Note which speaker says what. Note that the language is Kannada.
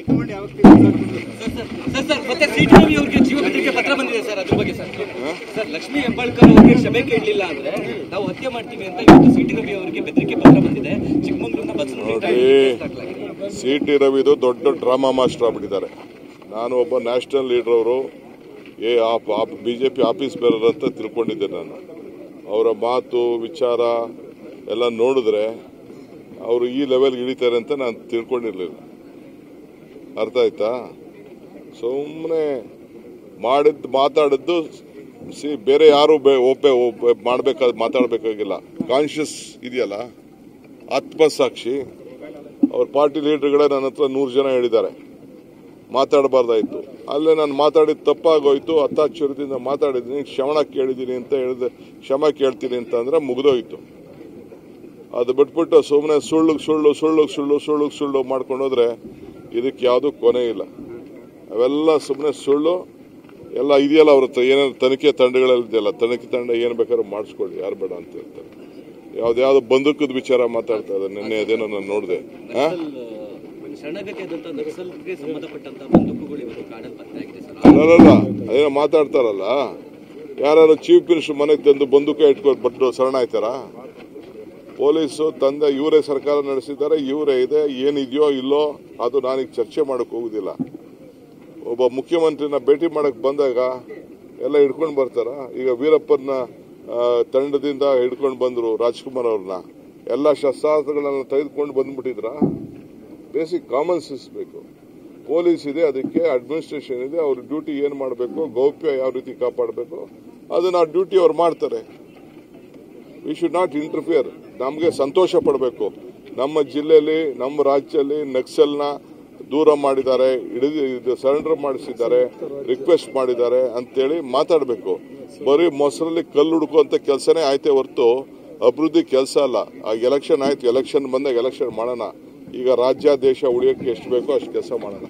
Speaker 1: ಹೈಕಮಾಂಡ್ ಯಾವ
Speaker 2: ಸರ್ ಮತ್ತೆ ಸಿಟಿ ರವಿ ಅವರಿಗೆ ಜೀವ ಬೆದರಿಕೆ ಪತ್ರ ಬಂದಿದೆ ಸರ್, ಅದ್ರ ಬಗ್ಗೆ ಸರ್ ಲಕ್ಷ್ಮೀ ಹೆಬ್ಬಾಳ್ಕರ್ ಅವರಿಗೆ ಕ್ಷಮೆ ಕೇಳಲಿಲ್ಲ ಅಂದ್ರೆ ನಾವು ಹತ್ಯೆ ಮಾಡ್ತೀವಿ ಅಂತ ಇವತ್ತು ಸಿಟಿ ರವಿ ಅವರಿಗೆ ಬೆದರಿಕೆ ಪತ್ರ ಬಂದಿದೆ. ಚಿಕ್ಕಮಗಳೂರಿನ ಬಸ್
Speaker 3: ಸಿಟಿ ರವಿದು ದೊಡ್ಡ ಡ್ರಾಮಾ ಮಾಸ್ಟರ್ ಆಗ್ಬಿಟ್ಟಿದ್ದಾರೆ. ನಾನು ಒಬ್ಬ ನ್ಯಾಷನಲ್ ಲೀಡರ್, ಅವರು ಬಿಜೆಪಿ ಆಫೀಸ್ ಬೇರರ್ ಅಂತ ತಿಳ್ಕೊಂಡಿದ್ದೆ. ನಾನು ಅವರ ಮಾತು ವಿಚಾರ ಎಲ್ಲ ನೋಡಿದ್ರೆ ಅವರು ಈ ಲೆವೆಲ್ಗೆ ಇಳಿತಾರೆ ಅಂತ ನಾನು ತಿಳ್ಕೊಂಡಿರ್ಲಿಲ್ಲ. ಅರ್ಥ ಆಯ್ತಾ? ಸುಮ್ಮನೆ ಮಾತಾಡಿದ್ದು ಬೇರೆ ಯಾರು ಮಾತಾಡಬೇಕಾಗಿಲ್ಲ. ಕಾನ್ಶಿಯಸ್ ಇದೆಯಲ್ಲ, ಆತ್ಮಸಾಕ್ಷಿ. ಅವ್ರ ಪಾರ್ಟಿ ಲೀಡರ್ಗಳೇ ನನ್ನ ಹತ್ರ 100 ಜನ ಹೇಳಿದ್ದಾರೆ ಮಾತಾಡಬಾರ್ದಾಯ್ತು. ಅಲ್ಲೇ ನಾನು ಮಾತಾಡಿದ ತಪ್ಪಾಗೋಯ್ತು, ಹತ್ತಾಶ್ಚರ್ಯದಿಂದ ಮಾತಾಡಿದ್ದೀನಿ, ಕ್ಷಮೆ ಕೇಳಿದ್ದೀನಿ ಅಂತ ಹೇಳಿದೆ. ಕ್ಷಮೆ ಕೇಳ್ತೀನಿ ಅಂತ ಅಂದ್ರೆ ಮುಗಿದೋಯ್ತು. ಅದು ಬಿಟ್ಬಿಟ್ಟು ಸುಮ್ಮನೆ ಸುಳ್ಳು ಮಾಡ್ಕೊಂಡೋದ್ರೆ ಇದಕ್ಕೆ ಯಾವುದು ಕೊನೆ ಇಲ್ಲ. ಅವೆಲ್ಲ ಸುಮ್ಮನೆ ಸುಳ್ಳು ಎಲ್ಲ ಇದೆಯಲ್ಲ. ಅವ್ರ ಹತ್ರ ಏನಾದ್ರು ತನಿಖೆ ತಂಡಗಳಲ್ಲಿದೆಯಲ್ಲ, ತನಿಖೆ ತಂಡ ಏನು ಬೇಕಾದ್ರೂ ಮಾಡಿಸ್ಕೊಳ್ಳಿ, ಯಾರು ಬೇಡ ಅಂತ ಹೇಳ್ತಾರೆ. ಯಾವ್ದು ಬಂದೂಕದ ವಿಚಾರ ಮಾತಾಡ್ತಾ ಇದ್ದಾರೆ. ನಿನ್ನೆ ಅದೇನೋ ನಾನು ನೋಡಿದೆ. ಅಲ್ಲಲ್ಲ, ಅದೇನೋ ಮಾತಾಡ್ತಾರಲ್ಲ, ಯಾರು ಚೀಫ್ ಮಿನಿಸ್ಟರ್ ಮನೆಗೆ ತಂದು ಬಂದೂಕ ಇಟ್ಕೊಟ್ಬಿಟ್ಟು ಶರಣಾಯ್ತಾರ? ಪೊಲೀಸು ತಂದೆ ಇವರೇ ಸರ್ಕಾರ ನಡೆಸಿದ್ದಾರೆ, ಇವರೇ ಇದೆ. ಏನಿದೆಯೋ ಇಲ್ಲೋ ಅದು ನಾನೀಗ ಚರ್ಚೆ ಮಾಡಕ್ ಹೋಗುದಿಲ್ಲ. ಒಬ್ಬ ಮುಖ್ಯಮಂತ್ರಿನ ಭೇಟಿ ಮಾಡಕ್ ಬಂದಾಗ ಎಲ್ಲ ಹಿಡ್ಕೊಂಡು ಬರ್ತಾರ. ಈಗ ವೀರಪ್ಪನ ತಂಡದಿಂದ ಹಿಡ್ಕೊಂಡು ಬಂದ್ರು ರಾಜ್ಕುಮಾರ್ ಅವ್ರನ್ನ. ಎಲ್ಲ ಶಸ್ತ್ರಾಸ್ತ್ರಗಳನ್ನ ತೆಗೆದುಕೊಂಡು ಬಂದ್ಬಿಟ್ಟಿದ್ರ? ಬೇಸಿಕ್ ಕಾಮನ್ ಸೆನ್ಸ್ ಬೇಕು. ಪೊಲೀಸ್ ಇದೆ, ಅದಕ್ಕೆ ಅಡ್ಮಿನಿಸ್ಟ್ರೇಷನ್ ಇದೆ. ಅವ್ರ ಡ್ಯೂಟಿ ಏನ್ ಮಾಡಬೇಕು, ಗೌಪ್ಯ ಯಾವ ರೀತಿ ಕಾಪಾಡಬೇಕು ಅದನ್ನ ಆ ಡ್ಯೂಟಿ ಅವ್ರು ಮಾಡ್ತಾರೆ. We should not interfere. ನಮಗೆ ಸಂತೋಷ ಪಡಬೇಕು. ನಮ್ಮ ಜಿಲ್ಲೆಯಲ್ಲಿ, ನಮ್ಮ ರಾಜ್ಯದಲ್ಲಿ ನಕ್ಸಲ್ನ ದೂರ ಮಾಡಿದ್ದಾರೆ, ಸರೆಂಡರ್ ಮಾಡಿಸಿದ್ದಾರೆ, ರಿಕ್ವೆಸ್ಟ್ ಮಾಡಿದ್ದಾರೆ ಅಂತೇಳಿ ಮಾತಾಡಬೇಕು. ಬರೀ ಮೊಸರಲ್ಲಿ ಕಲ್ಲು ಹುಡುಕುವಂತ ಕೆಲಸನೇ ಆಯ್ತೆ ಹೊರತು ಅಭಿವೃದ್ಧಿ ಕೆಲಸ ಅಲ್ಲ. ಆ ಎಲೆಕ್ಷನ್ ಆಯ್ತು, ಎಲೆಕ್ಷನ್ ಬಂದಾಗ ಎಲೆಕ್ಷನ್ ಮಾಡೋಣ. ಈಗ ರಾಜ್ಯ ದೇಶ ಉಳಿಯೋಕೆ ಎಷ್ಟು ಬೇಕೋ ಅಷ್ಟು ಕೆಲಸ ಮಾಡೋಣ.